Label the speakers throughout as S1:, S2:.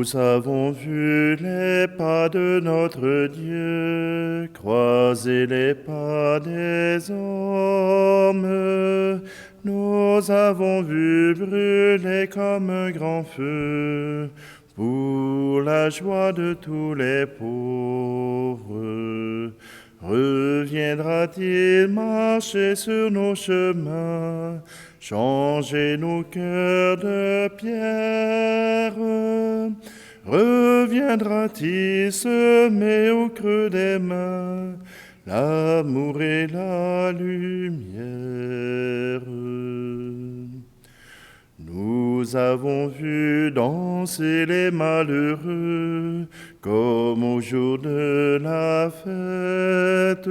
S1: Nous avons vu les pas de notre Dieu, croiser les pas des hommes. Nous avons vu brûler comme un grand feu, pour la joie de tous les pauvres. Reviendra-t-il marcher sur nos chemins, changer nos cœurs de pierre? Reviendra-t-il semer au creux des mains l'amour et la lumière? Nous avons vu danser les malheureux comme au jour de la fête.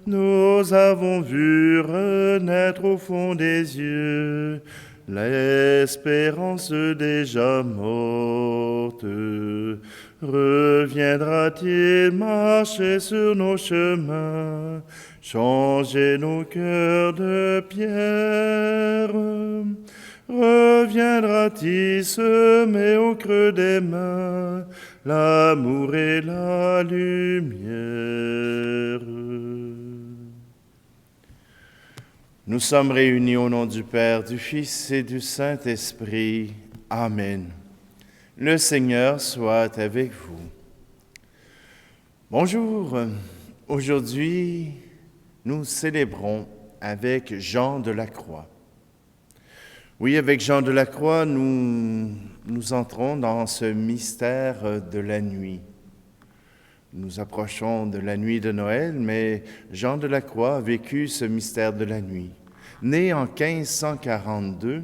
S1: Nous avons vu renaître au fond des yeux l'espérance déjà morte. Reviendra-t-il marcher sur nos chemins, changer nos cœurs de pierre? Reviendra-t-il semer au creux des mains l'amour et la lumière? Nous sommes réunis au nom du Père, du Fils et du Saint-Esprit. Amen. Le Seigneur soit avec vous. Bonjour. Aujourd'hui, nous célébrons avec Jean de la Croix. Oui, avec Jean de la Croix, nous entrons dans ce mystère de la nuit. Nous approchons de la nuit de Noël, mais Jean de la Croix a vécu ce mystère de la nuit. Né en 1542,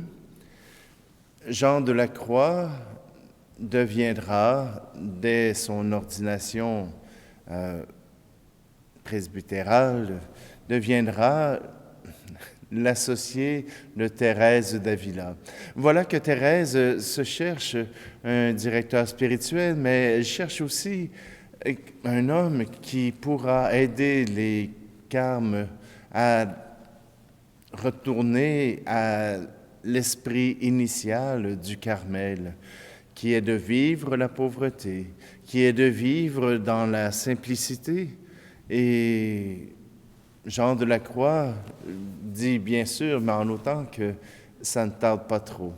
S1: Jean de la Croix deviendra, dès son ordination presbytérale, l'associé de Thérèse d'Avila. Voilà que Thérèse se cherche un directeur spirituel, mais elle cherche aussi un homme qui pourra aider les Carmes à retourner à l'esprit initial du Carmel, qui est de vivre la pauvreté, qui est de vivre dans la simplicité. Et Jean de la Croix dit bien sûr, mais en autant que ça ne tarde pas trop.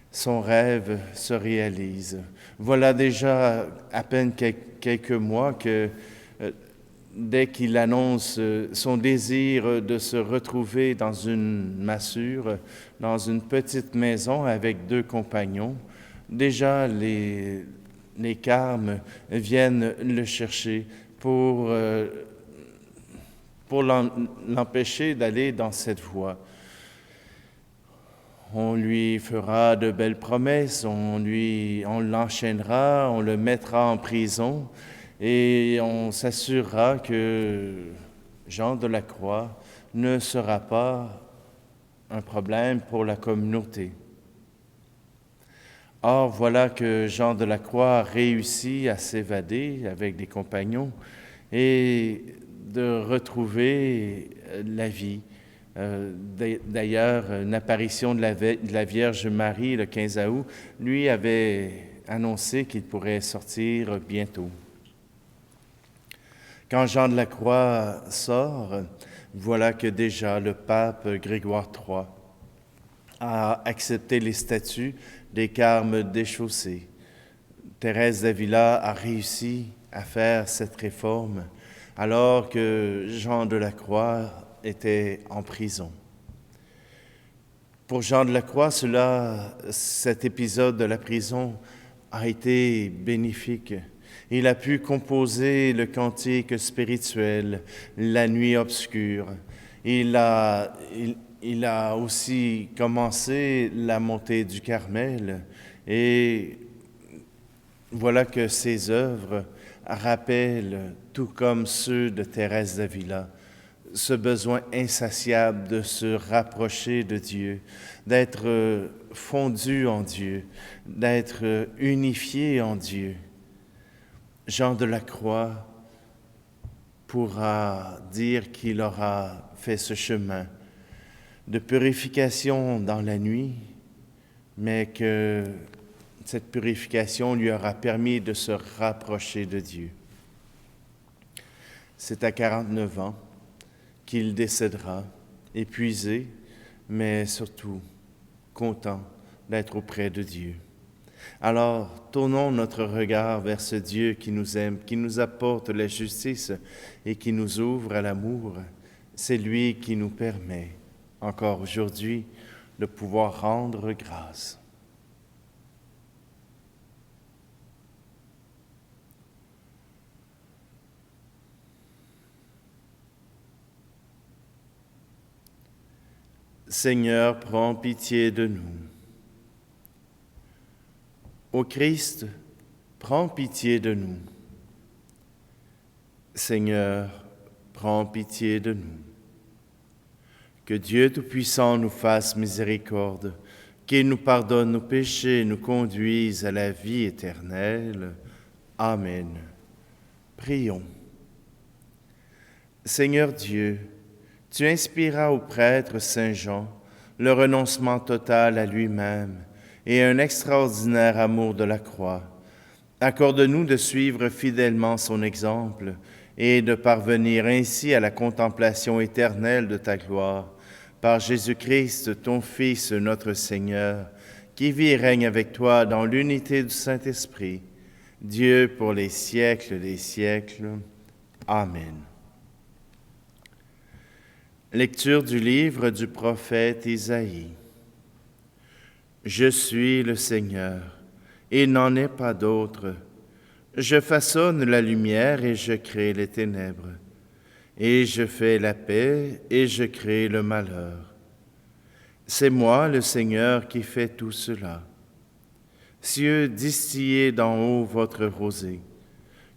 S1: Son rêve se réalise. Voilà déjà à peine quelques mois que dès qu'il annonce son désir de se retrouver dans une masure, dans une petite maison avec 2 compagnons, déjà les Carmes viennent le chercher pour l'empêcher d'aller dans cette voie. On lui fera de belles promesses, on l'enchaînera, on le mettra en prison et on s'assurera que Jean de la Croix ne sera pas un problème pour la communauté. Or, voilà que Jean de la Croix réussit à s'évader avec des compagnons et de retrouver la vie. D'ailleurs, une apparition de la Vierge Marie le 15 août, lui avait annoncé qu'il pourrait sortir bientôt. Quand Jean de la Croix sort, voilà que déjà le pape Grégoire III a accepté les statuts des Carmes déchaussés. Thérèse d'Avila a réussi à faire cette réforme alors que Jean de la Croix était en prison. Pour Jean de la Croix, cet épisode de la prison a été bénéfique. Il a pu composer le cantique spirituel, la nuit obscure. Il a aussi commencé la montée du Carmel et voilà que ses œuvres rappellent, tout comme ceux de Thérèse d'Avila, ce besoin insatiable de se rapprocher de Dieu, d'être fondu en Dieu, d'être unifié en Dieu. Jean de la Croix pourra dire qu'il aura fait ce chemin de purification dans la nuit, mais que cette purification lui aura permis de se rapprocher de Dieu. C'est à 49 ans qu'il décédera, épuisé, mais surtout content d'être auprès de Dieu. Alors, tournons notre regard vers ce Dieu qui nous aime, qui nous apporte la justice et qui nous ouvre à l'amour. C'est lui qui nous permet, encore aujourd'hui, de pouvoir rendre grâce. Seigneur, prends pitié de nous. Ô Christ, prends pitié de nous. Seigneur, prends pitié de nous. Que Dieu Tout-Puissant nous fasse miséricorde, qu'il nous pardonne nos péchés et nous conduise à la vie éternelle. Amen. Prions. Seigneur Dieu, tu inspiras au prêtre Saint Jean le renoncement total à lui-même et un extraordinaire amour de la croix. Accorde-nous de suivre fidèlement son exemple et de parvenir ainsi à la contemplation éternelle de ta gloire, par Jésus-Christ, ton Fils, notre Seigneur, qui vit et règne avec toi dans l'unité du Saint-Esprit, Dieu pour les siècles des siècles. Amen. Lecture du livre du prophète Isaïe. Je suis le Seigneur, il n'en est pas d'autre. Je façonne la lumière et je crée les ténèbres. Et je fais la paix et je crée le malheur. C'est moi, le Seigneur, qui fais tout cela. Cieux, distillez d'en haut votre rosée,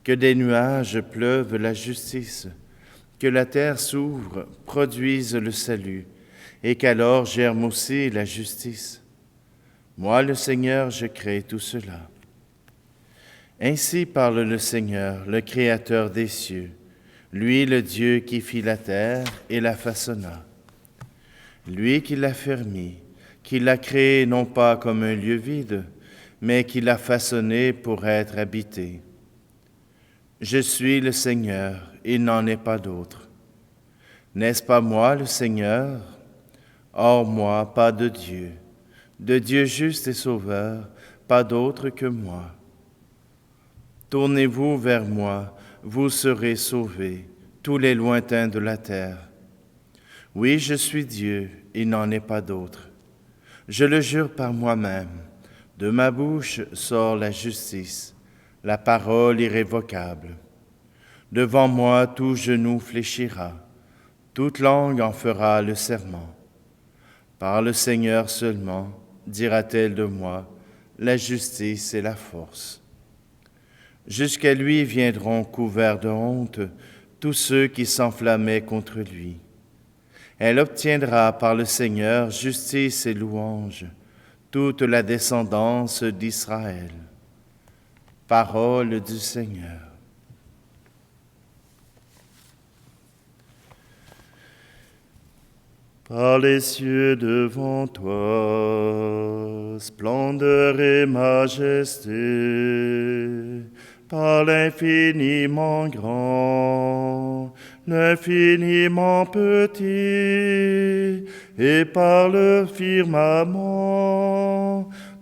S1: que des nuages pleuvent la justice, que la terre s'ouvre, produise le salut, et qu'alors germe aussi la justice. Moi, le Seigneur, je crée tout cela. Ainsi parle le Seigneur, le Créateur des cieux, lui le Dieu qui fit la terre et la façonna. Lui qui l'a fermée, qui l'a créée non pas comme un lieu vide, mais qui l'a façonnée pour être habitée. Je suis le Seigneur, il n'en est pas d'autre. N'est-ce pas moi le Seigneur? Hors moi, pas de Dieu juste et sauveur, pas d'autre que moi. Tournez-vous vers moi, vous serez sauvés, tous les lointains de la terre. Oui, je suis Dieu, il n'en est pas d'autre. Je le jure par moi-même, de ma bouche sort la justice, la parole irrévocable. Devant moi, tout genou fléchira, toute langue en fera le serment. Par le Seigneur seulement, dira-t-elle de moi, la justice et la force. Jusqu'à lui viendront couverts de honte tous ceux qui s'enflammaient contre lui. Elle obtiendra par le Seigneur justice et louange, toute la descendance d'Israël. Parole du Seigneur. Par les cieux devant toi, splendeur et majesté, par l'infiniment grand, l'infiniment petit, et par le firmament,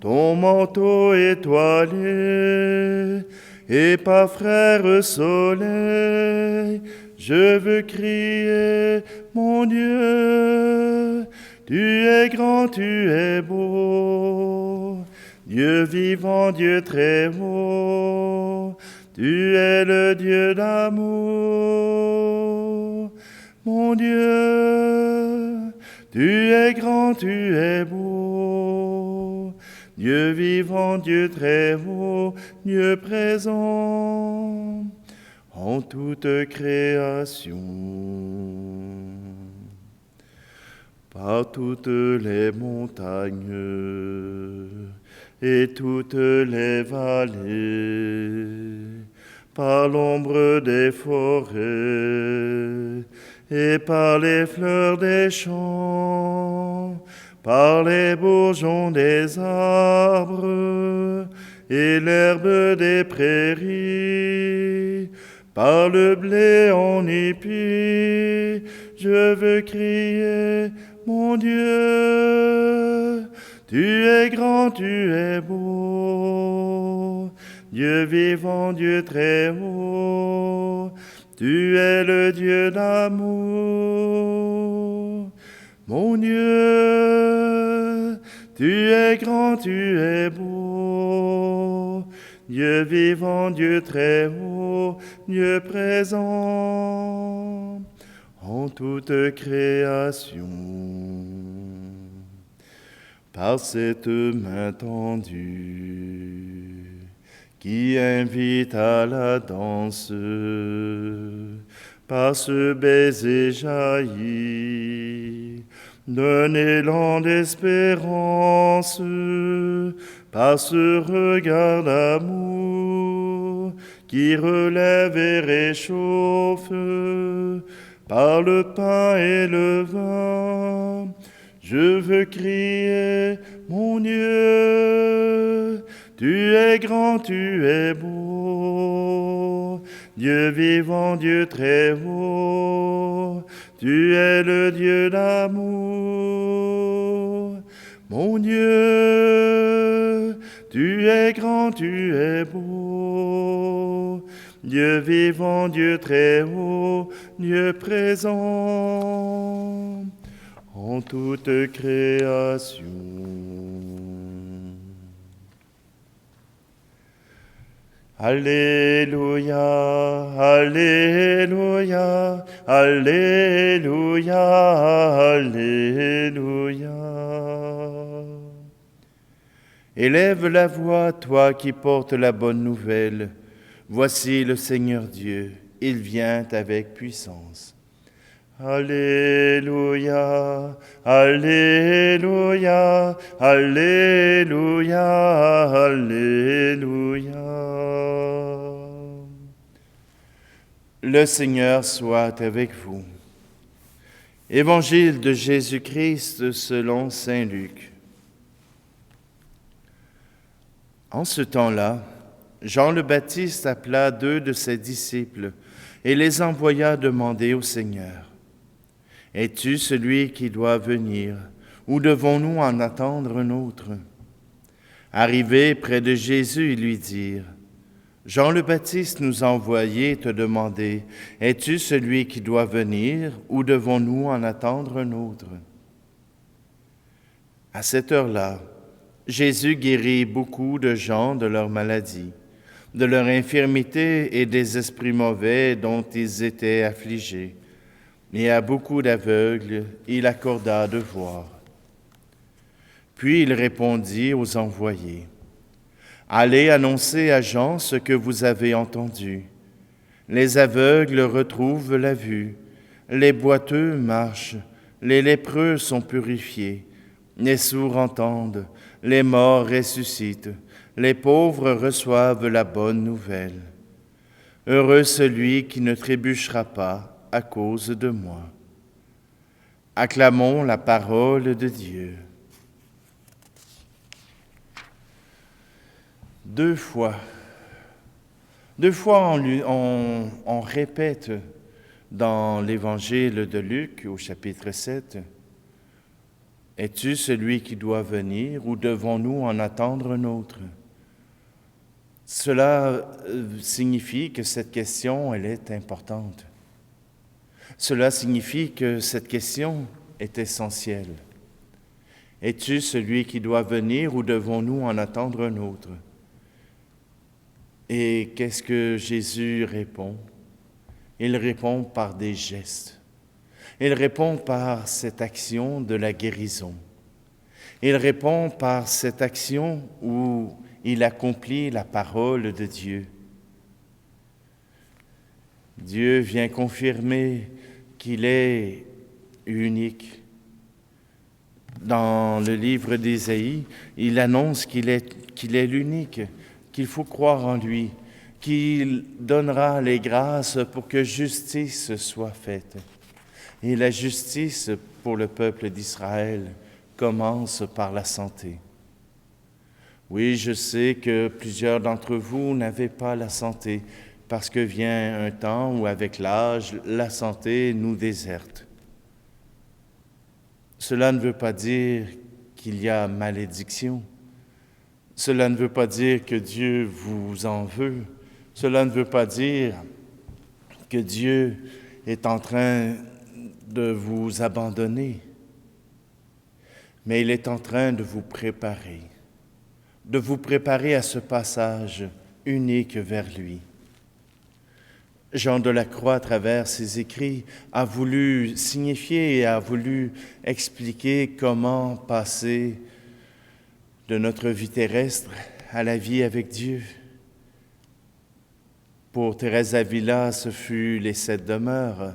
S1: ton manteau étoilé, et par frère soleil, je veux crier, mon Dieu, tu es grand, tu es beau, Dieu vivant, Dieu très haut, tu es le Dieu d'amour. Mon Dieu, tu es grand, tu es beau, Dieu vivant, Dieu très haut, Dieu présent en toute création. Par toutes les montagnes et toutes les vallées, par l'ombre des forêts et par les fleurs des champs, par les bourgeons des arbres, et l'herbe des prairies. Par le blé en épi, je veux crier, mon Dieu, tu es grand, tu es beau, Dieu vivant, Dieu très haut, tu es le Dieu d'amour. Mon Dieu, tu es grand, tu es beau, Dieu vivant, Dieu très haut, Dieu présent en toute création. Par cette main tendue qui invite à la danse, par ce baiser jailli d'un élan d'espérance, par ce regard d'amour qui relève et réchauffe, par le pain et le vin, je veux crier, mon Dieu, tu es grand, tu es beau, Dieu vivant, Dieu très haut, tu es le Dieu d'amour. Mon Dieu, tu es grand, tu es beau, Dieu vivant, Dieu très haut, Dieu présent en toute création. Alléluia, Alléluia, Alléluia, Alléluia. Élève la voix, toi qui portes la bonne nouvelle. Voici le Seigneur Dieu, il vient avec puissance. Alléluia, Alléluia, Alléluia, Alléluia. Le Seigneur soit avec vous. Évangile de Jésus-Christ selon saint Luc. En ce temps-là, Jean le Baptiste appela 2 de ses disciples et les envoya demander au Seigneur: Es-tu celui qui doit venir, ou devons-nous en attendre un autre? Arrivés près de Jésus, ils lui dirent: Jean le Baptiste nous a envoyé te demander: Es-tu celui qui doit venir, ou devons-nous en attendre un autre? À cette heure-là, Jésus guérit beaucoup de gens de leur maladie, de leur infirmité et des esprits mauvais dont ils étaient affligés. Et à beaucoup d'aveugles, il accorda de voir. Puis il répondit aux envoyés: Allez annoncer à Jean ce que vous avez entendu. Les aveugles retrouvent la vue, les boiteux marchent, les lépreux sont purifiés, les sourds entendent, les morts ressuscitent, les pauvres reçoivent la bonne nouvelle. Heureux celui qui ne trébuchera pas à cause de moi. Acclamons la parole de Dieu. Deux fois on répète dans l'évangile de Luc au chapitre 7, « Es-tu celui qui doit venir ou devons-nous en attendre un autre ?» Cela signifie que cette question, elle est importante. Cela signifie que cette question est essentielle. Es-tu celui qui doit venir ou devons-nous en attendre un autre? Et qu'est-ce que Jésus répond? Il répond par des gestes. Il répond par cette action de la guérison. Il répond par cette action où il accomplit la parole de Dieu. Dieu vient confirmer qu'il est unique. Dans le livre d'Ésaïe, il annonce qu'il est l'unique, qu'il faut croire en lui, qu'il donnera les grâces pour que justice soit faite. Et la justice pour le peuple d'Israël commence par la santé. Oui, je sais que plusieurs d'entre vous n'avaient pas la santé, parce que vient un temps où, avec l'âge, la santé nous déserte. Cela ne veut pas dire qu'il y a malédiction. Cela ne veut pas dire que Dieu vous en veut. Cela ne veut pas dire que Dieu est en train de vous abandonner. Mais il est en train de vous préparer à ce passage unique vers lui. Jean de la Croix, à travers ses écrits, a voulu signifier et a voulu expliquer comment passer de notre vie terrestre à la vie avec Dieu. Pour Thérèse d'Avila, ce fut les 7 demeures.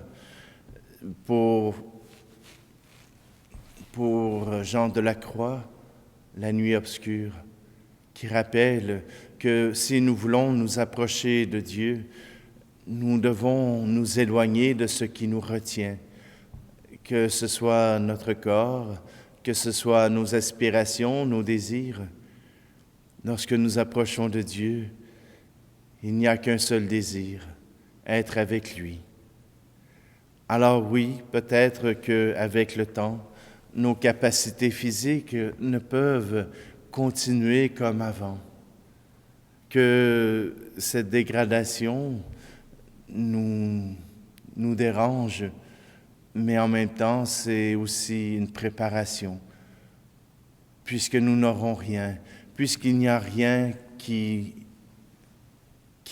S1: Pour Jean de la Croix, la nuit obscure, qui rappelle que si nous voulons nous approcher de Dieu, nous devons nous éloigner de ce qui nous retient, que ce soit notre corps, que ce soit nos aspirations, nos désirs. Lorsque nous approchons de Dieu, il n'y a qu'un seul désir, être avec lui. Alors oui, peut-être qu'avec le temps, nos capacités physiques ne peuvent continuer comme avant, que cette dégradation nous dérange, mais en même temps, c'est aussi une préparation, puisque nous n'aurons rien, puisqu'il n'y a rien qui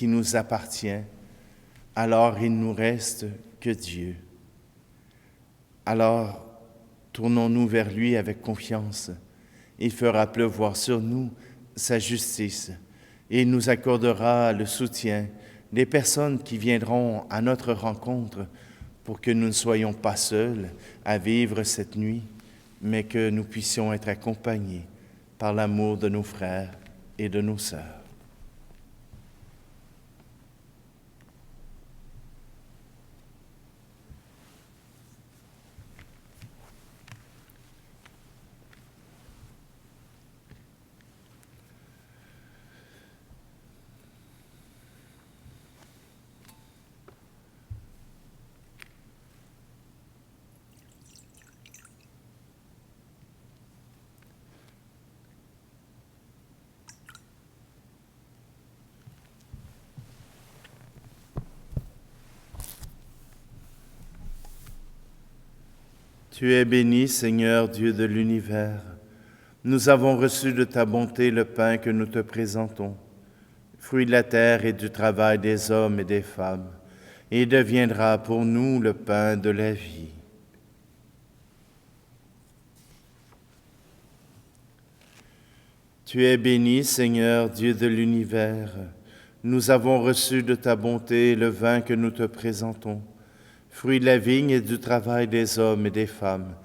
S1: nous appartient, alors il ne nous reste que Dieu. Alors, tournons-nous vers lui avec confiance. Il fera pleuvoir sur nous sa justice et il nous accordera le soutien des personnes qui viendront à notre rencontre pour que nous ne soyons pas seuls à vivre cette nuit, mais que nous puissions être accompagnés par l'amour de nos frères et de nos sœurs. Tu es béni, Seigneur Dieu de l'univers. Nous avons reçu de ta bonté le pain que nous te présentons, fruit de la terre et du travail des hommes et des femmes, et il deviendra pour nous le pain de la vie. Tu es béni, Seigneur Dieu de l'univers. Nous avons reçu de ta bonté le vin que nous te présentons, fruit de la vigne et du travail des hommes et des femmes,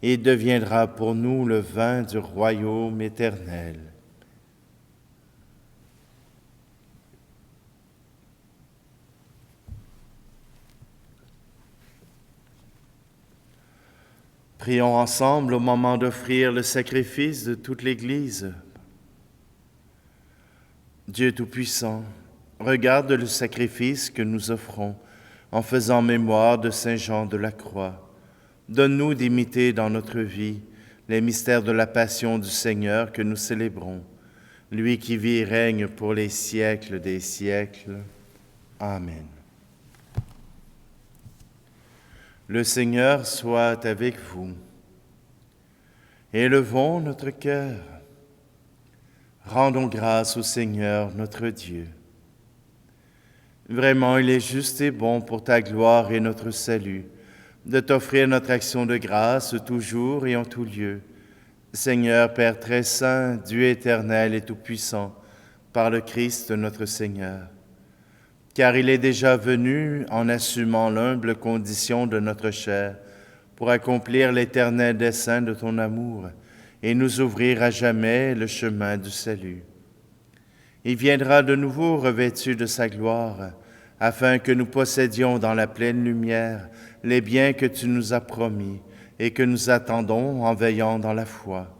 S1: et il deviendra pour nous le vin du royaume éternel. Prions ensemble au moment d'offrir le sacrifice de toute l'Église. Dieu Tout-Puissant, regarde le sacrifice que nous offrons en faisant mémoire de Saint Jean de la Croix. Donne-nous d'imiter dans notre vie les mystères de la passion du Seigneur que nous célébrons, lui qui vit et règne pour les siècles des siècles. Amen. Le Seigneur soit avec vous. Élevons notre cœur. Rendons grâce au Seigneur notre Dieu. Vraiment, il est juste et bon pour ta gloire et notre salut, de t'offrir notre action de grâce toujours et en tout lieu. Seigneur, Père très saint, Dieu éternel et tout-puissant, par le Christ notre Seigneur. Car il est déjà venu en assumant l'humble condition de notre chair, pour accomplir l'éternel dessein de ton amour et nous ouvrir à jamais le chemin du salut. Il viendra de nouveau revêtu de sa gloire, afin que nous possédions dans la pleine lumière les biens que tu nous as promis et que nous attendons en veillant dans la foi.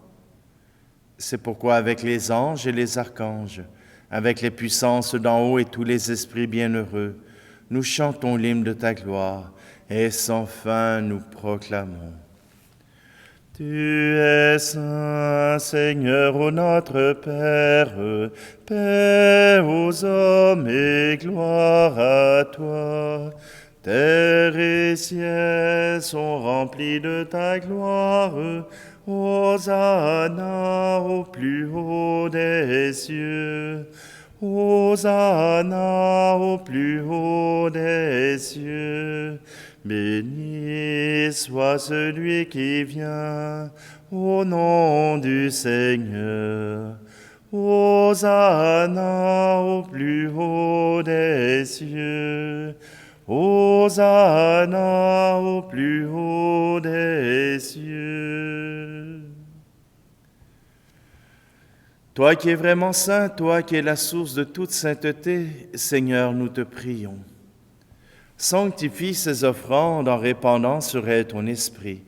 S1: C'est pourquoi avec les anges et les archanges, avec les puissances d'en haut et tous les esprits bienheureux, nous chantons l'hymne de ta gloire et sans fin nous proclamons. Tu es saint, Seigneur, ô notre Père, paix aux hommes et gloire à toi. Terre et ciel sont remplis de ta gloire. Hosanna au plus haut des cieux. Hosanna au plus haut des cieux. Béni soit celui qui vient au nom du Seigneur. Hosanna au plus haut des cieux. Hosanna au plus haut des cieux. Toi qui es vraiment saint, toi qui es la source de toute sainteté, Seigneur, nous te prions. Sanctifie ces offrandes en répandant sur elles ton esprit,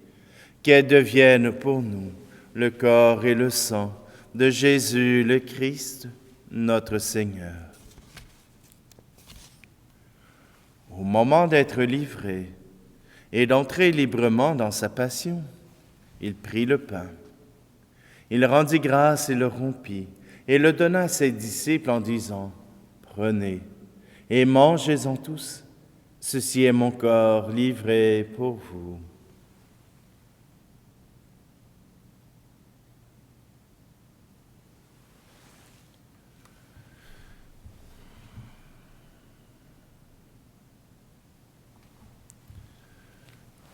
S1: qu'elles deviennent pour nous le corps et le sang de Jésus le Christ, notre Seigneur. Au moment d'être livré et d'entrer librement dans sa passion, il prit le pain. Il rendit grâce et le rompit, et le donna à ses disciples en disant, « Prenez et mangez-en tous. Ceci est mon corps livré pour vous. »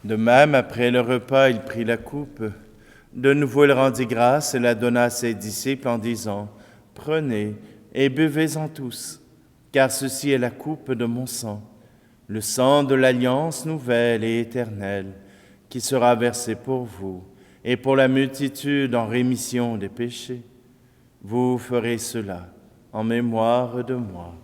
S1: De même, après le repas, il prit la coupe. De nouveau, il rendit grâce et la donna à ses disciples en disant, « Prenez et buvez-en tous, car ceci est la coupe de mon sang, le sang de l'alliance nouvelle et éternelle, qui sera versé pour vous et pour la multitude en rémission des péchés. Vous ferez cela en mémoire de moi. »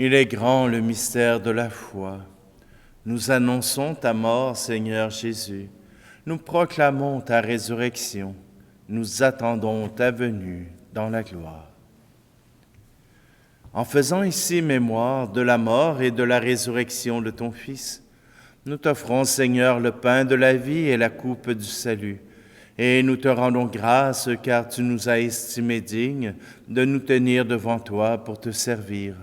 S1: Il est grand le mystère de la foi. Nous annonçons ta mort, Seigneur Jésus. Nous proclamons ta résurrection. Nous attendons ta venue dans la gloire. En faisant ici mémoire de la mort et de la résurrection de ton Fils, nous t'offrons, Seigneur, le pain de la vie et la coupe du salut. Et nous te rendons grâce car tu nous as estimés dignes de nous tenir devant toi pour te servir.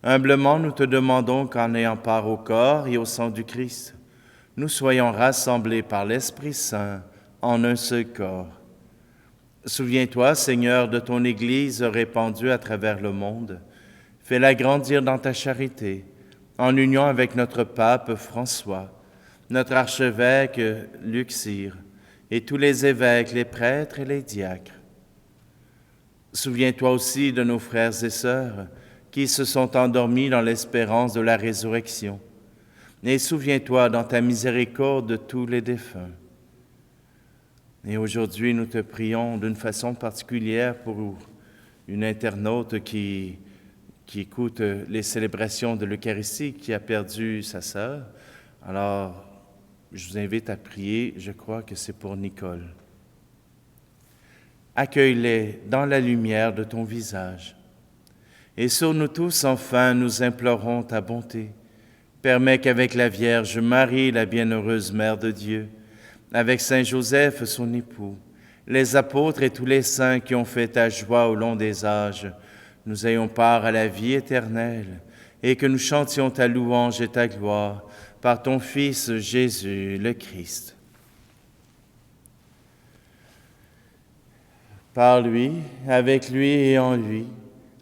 S1: Humblement, nous te demandons qu'en ayant part au corps et au sang du Christ, nous soyons rassemblés par l'Esprit Saint en un seul corps. Souviens-toi, Seigneur, de ton Église répandue à travers le monde. Fais-la grandir dans ta charité, en union avec notre pape François, notre archevêque Luxire, et tous les évêques, les prêtres et les diacres. Souviens-toi aussi de nos frères et sœurs qui se sont endormis dans l'espérance de la résurrection. Et souviens-toi dans ta miséricorde de tous les défunts. Et aujourd'hui, nous te prions d'une façon particulière pour une internaute qui écoute les célébrations de l'Eucharistie, qui a perdu sa sœur. Alors, je vous invite à prier, je crois que c'est pour Nicole. Accueille-les dans la lumière de ton visage. Et sur nous tous, enfin, nous implorons ta bonté. Permets qu'avec la Vierge Marie, la bienheureuse Mère de Dieu, avec Saint Joseph, son époux, les apôtres et tous les saints qui ont fait ta joie au long des âges, nous ayons part à la vie éternelle et que nous chantions ta louange et ta gloire par ton Fils Jésus le Christ. Par lui, avec lui et en lui,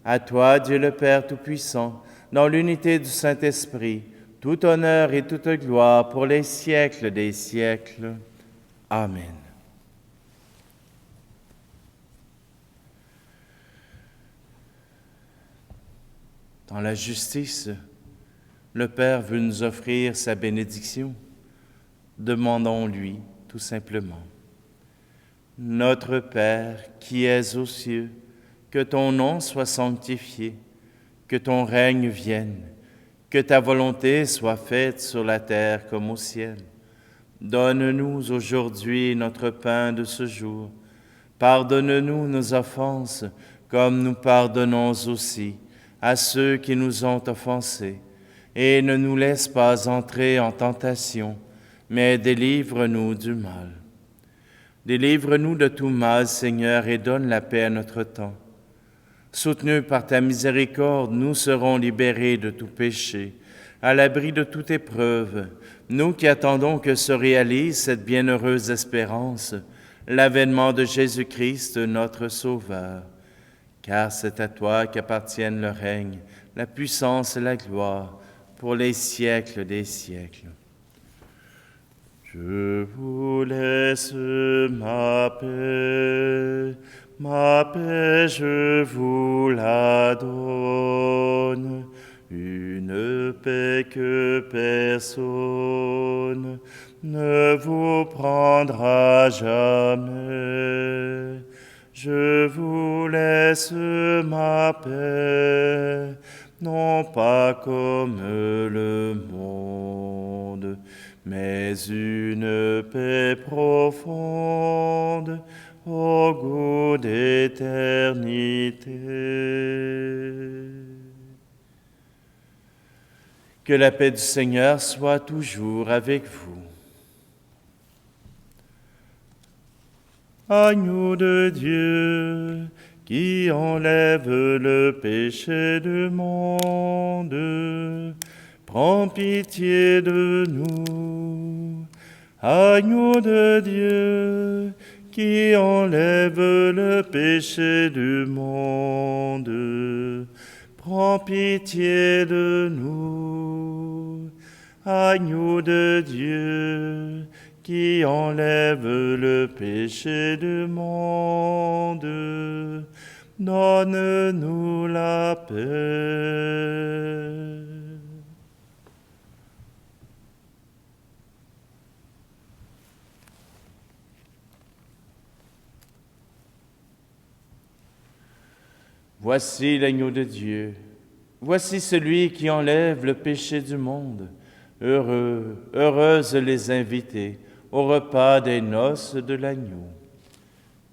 S1: à toi, Dieu le Père Tout-Puissant, dans l'unité du Saint-Esprit, tout honneur et toute gloire pour les siècles des siècles. Amen. Dans la justice, le Père veut nous offrir sa bénédiction. Demandons-lui tout simplement. Notre Père qui es aux cieux, que ton nom soit sanctifié, que ton règne vienne, que ta volonté soit faite sur la terre comme au ciel. Donne-nous aujourd'hui notre pain de ce jour. Pardonne-nous nos offenses, comme nous pardonnons aussi à ceux qui nous ont offensés. Et ne nous laisse pas entrer en tentation, mais délivre-nous du mal. Délivre-nous de tout mal, Seigneur, et donne la paix à notre temps. Soutenus par ta miséricorde, nous serons libérés de tout péché, à l'abri de toute épreuve, nous qui attendons que se réalise cette bienheureuse espérance, l'avènement de Jésus-Christ, notre Sauveur. Car c'est à toi qu'appartiennent le règne, la puissance et la gloire, pour les siècles des siècles. Je vous laisse ma paix je vous la donne, une paix que personne ne vous prendra jamais. Je vous laisse ma paix, non pas comme le monde, mais une paix profonde au goût d'éternité. Que la paix du Seigneur soit toujours avec vous. Agneau de Dieu, qui enlève le péché du monde, prends pitié de nous. Agneau de Dieu, qui enlève le péché du monde, prends pitié de nous. Agneau de Dieu, qui enlève le péché du monde, donne-nous la paix. Voici l'agneau de Dieu, voici celui qui enlève le péché du monde. Heureux, heureuses les invités au repas des noces de l'agneau.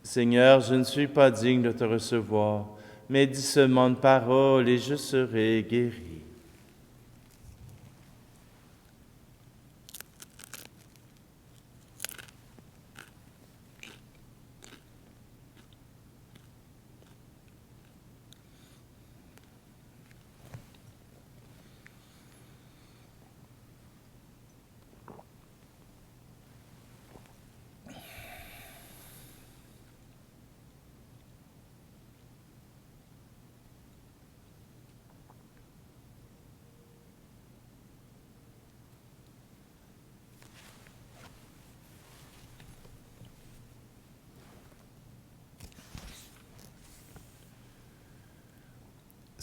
S1: Seigneur, je ne suis pas digne de te recevoir, mais dis seulement une parole et je serai guéri.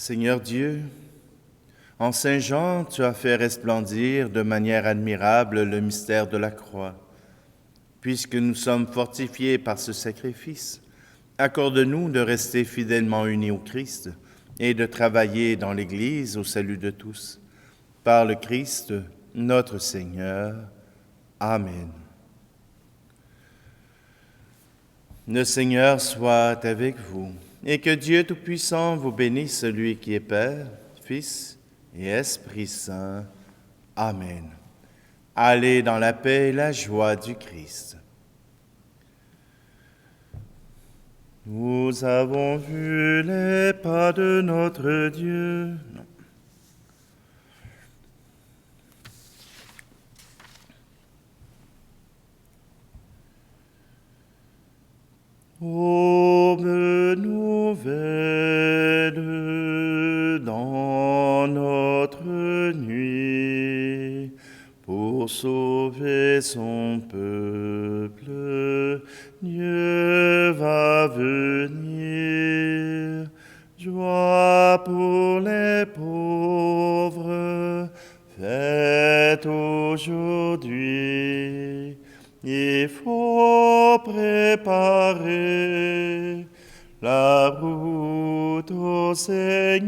S1: Seigneur Dieu, en Saint Jean, tu as fait resplendir de manière admirable le mystère de la croix. Puisque nous sommes fortifiés par ce sacrifice, accorde-nous de rester fidèlement unis au Christ et de travailler dans l'Église au salut de tous. Par le Christ, notre Seigneur. Amen. Le Seigneur soit avec vous, et que Dieu Tout-Puissant vous bénisse, celui qui est Père, Fils et Esprit Saint. Amen. Allez dans la paix et la joie du Christ. Nous avons vu les pas de notre Dieu. Aube nouvelle dans notre nuit, pour sauver son peuple, Dieu va venir. Joie pour les pauvres, fête aujourd'hui. Il faut préparer la route au Seigneur.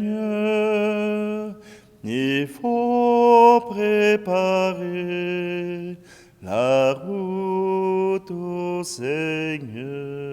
S1: Il faut préparer la route au Seigneur.